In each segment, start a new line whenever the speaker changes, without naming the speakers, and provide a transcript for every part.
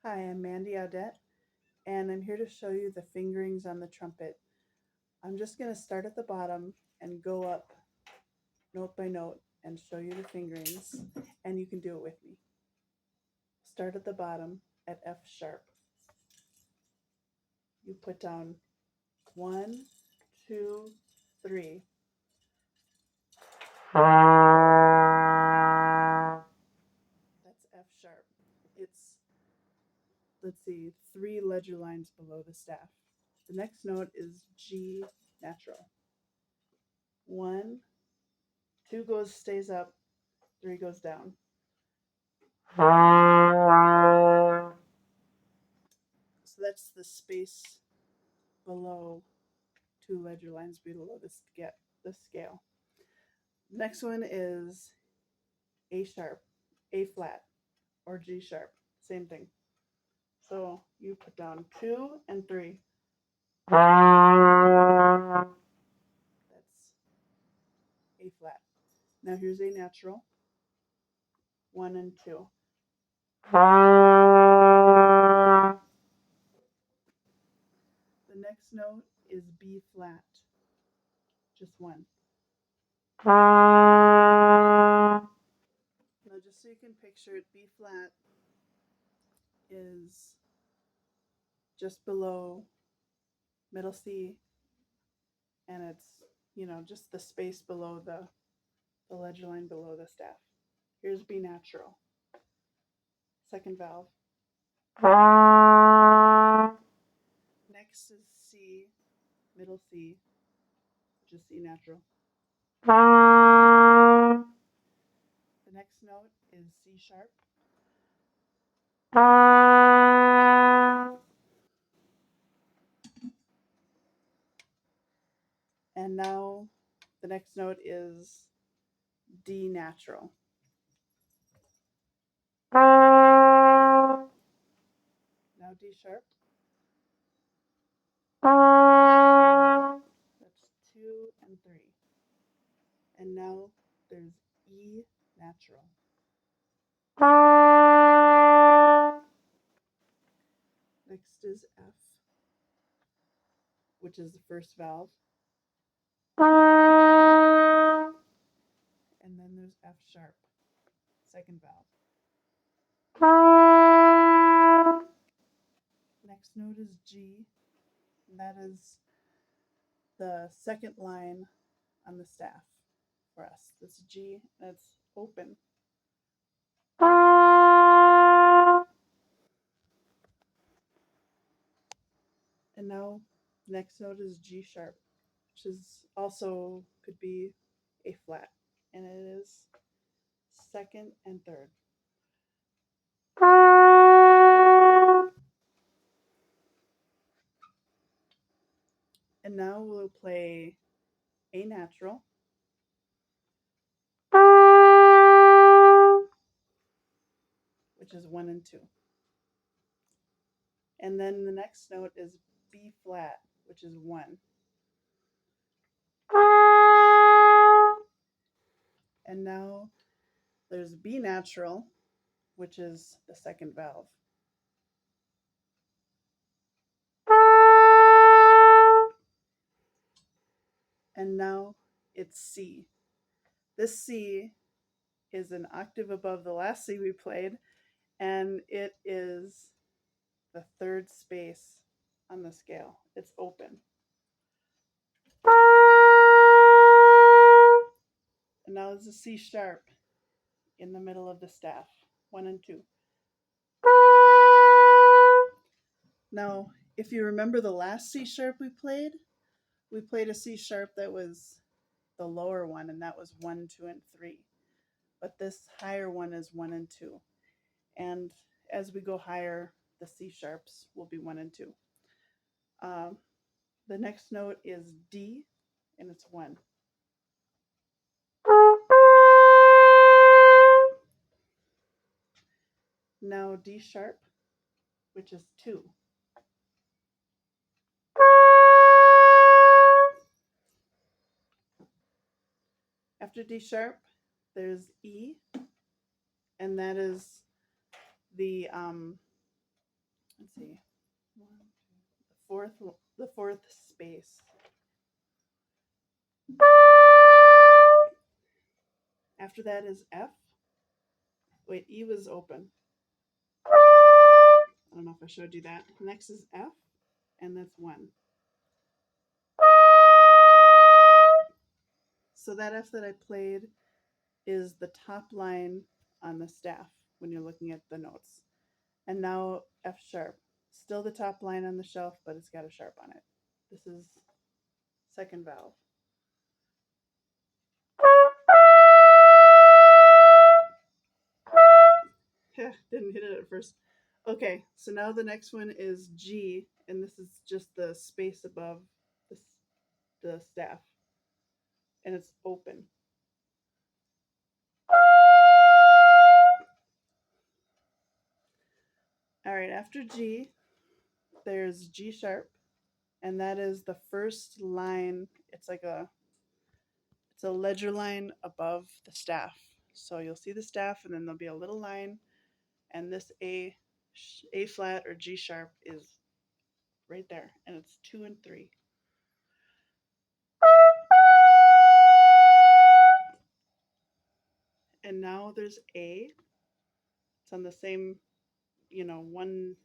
Hi, I'm Mandy Audette, and I'm here to show you the fingerings on the trumpet. I'm just going to start at the bottom and go up note by note and show you the fingerings, and you can do it with me. Start at the bottom at F sharp. You put down 1, 2, 3. That's F sharp. It's, let's see, 3 ledger lines below the staff. The next note is G natural. 1, 2 stays up, 3 goes down. So that's the space below 2 ledger lines below the scale. Next one is A sharp, A flat, or G sharp. Same thing. So you put down 2 and 3. That's A flat. Now here's A natural, 1 and 2. The next note is B flat, just 1. Now just so you can picture it, B flat is just below middle C, and it's, just the space below the ledger line below the staff. Here's B natural, second valve. Next is C, middle C, which is C natural. The next note is C sharp. And now the next note is D natural. Now D sharp. That's 2 and 3. And now there's E natural. Next is F, which is the first valve. And then there's F sharp, second valve. Next note is G, and that is the second line on the staff for us. This G, that's open. And now next note is G sharp, which is also could be A flat, and it is second and third. And now we'll play A natural, which is 1 and 2. And then the next note is B flat, which is 1. And now there's B natural, which is the second valve. And now it's C. This C is an octave above the last C we played, and it is the third space on the scale. It's open. And now there's a C sharp in the middle of the staff, 1 and 2. Now, if you remember the last C sharp we played a C sharp that was the lower one, and that was 1, 2, and 3. But this higher one is 1 and 2. And as we go higher, the C sharps will be 1 and 2. The next note is D, and it's 1. Now D sharp, which is 2. After D sharp, there's E, and that is the let's see, the fourth space. After that is F. Wait, E was open. I don't know if I showed you that. Next is F, and that's 1. So that F that I played is the top line on the staff when you're looking at the notes. And now F sharp. Still the top line on the shelf, but it's got a sharp on it. This is second valve. Didn't hit it at first. Okay, so now the next one is G, and this is just the space above the staff, and it's open. All right, after G, there's G sharp, and that is the first line. It's a ledger line above the staff. So you'll see the staff, and then there'll be a little line, and this A flat or G sharp is right there, and it's 2 and 3. And now there's A. It's on the same, one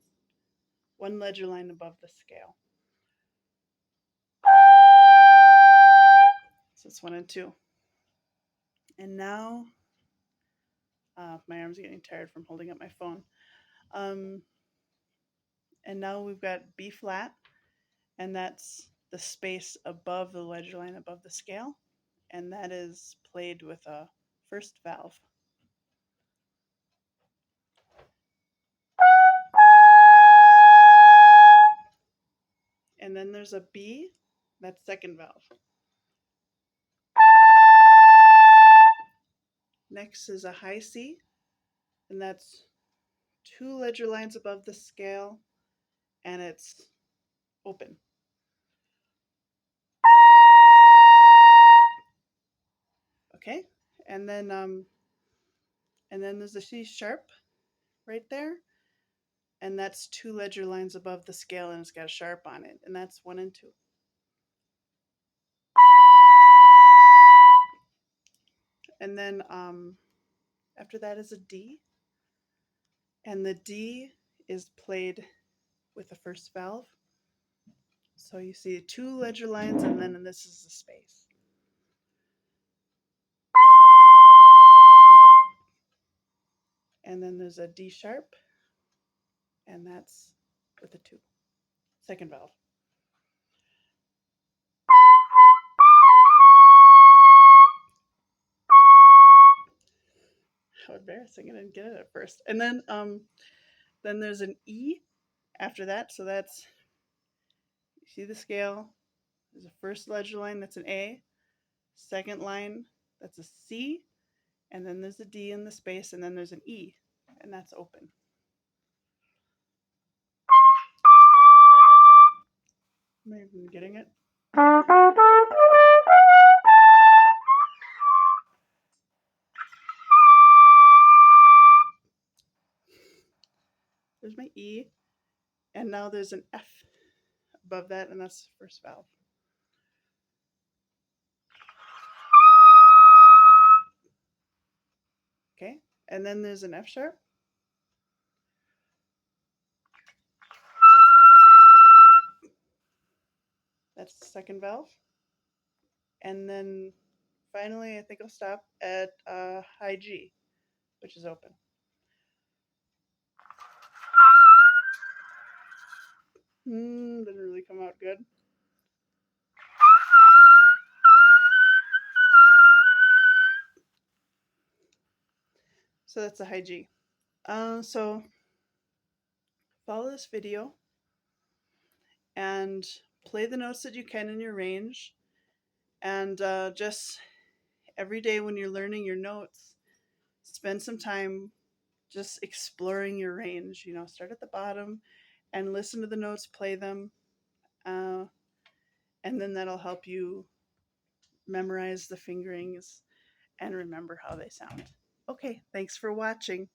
ledger line above the scale. So it's 1 and 2. And now, my arm's getting tired from holding up my phone. And now we've got B flat, and that's the space above the ledger line above the scale, and that is played with a first valve. And then there's a B, that's second valve. Next is a high C, and that's 2 ledger lines above the scale, and it's open. Okay, and then there's a C sharp right there, and that's 2 ledger lines above the scale, and it's got a sharp on it, and that's 1 and 2. And then after that is a D, and the D is played with the first valve. So you see 2 ledger lines, and then this is the space. And then there's a D sharp, and that's with a 2, second valve. How embarrassing! I didn't get it at first. And then there's an E after that. So that's, you see the scale. There's a first ledger line, that's an A. Second line, that's a C. And then there's a D in the space, and then there's an E, and that's open. Am I even getting it? There's my E, and now there's an F above that, and that's the first valve. Okay, and then there's an F sharp. That's the second valve. And then finally, I think I'll stop at high G, which is open. Didn't really come out good. So that's a high G. So follow this video and play the notes that you can in your range. And just every day when you're learning your notes, spend some time just exploring your range. Start at the bottom and listen to the notes, play them. And then that'll help you memorize the fingerings and remember how they sound. Okay, thanks for watching.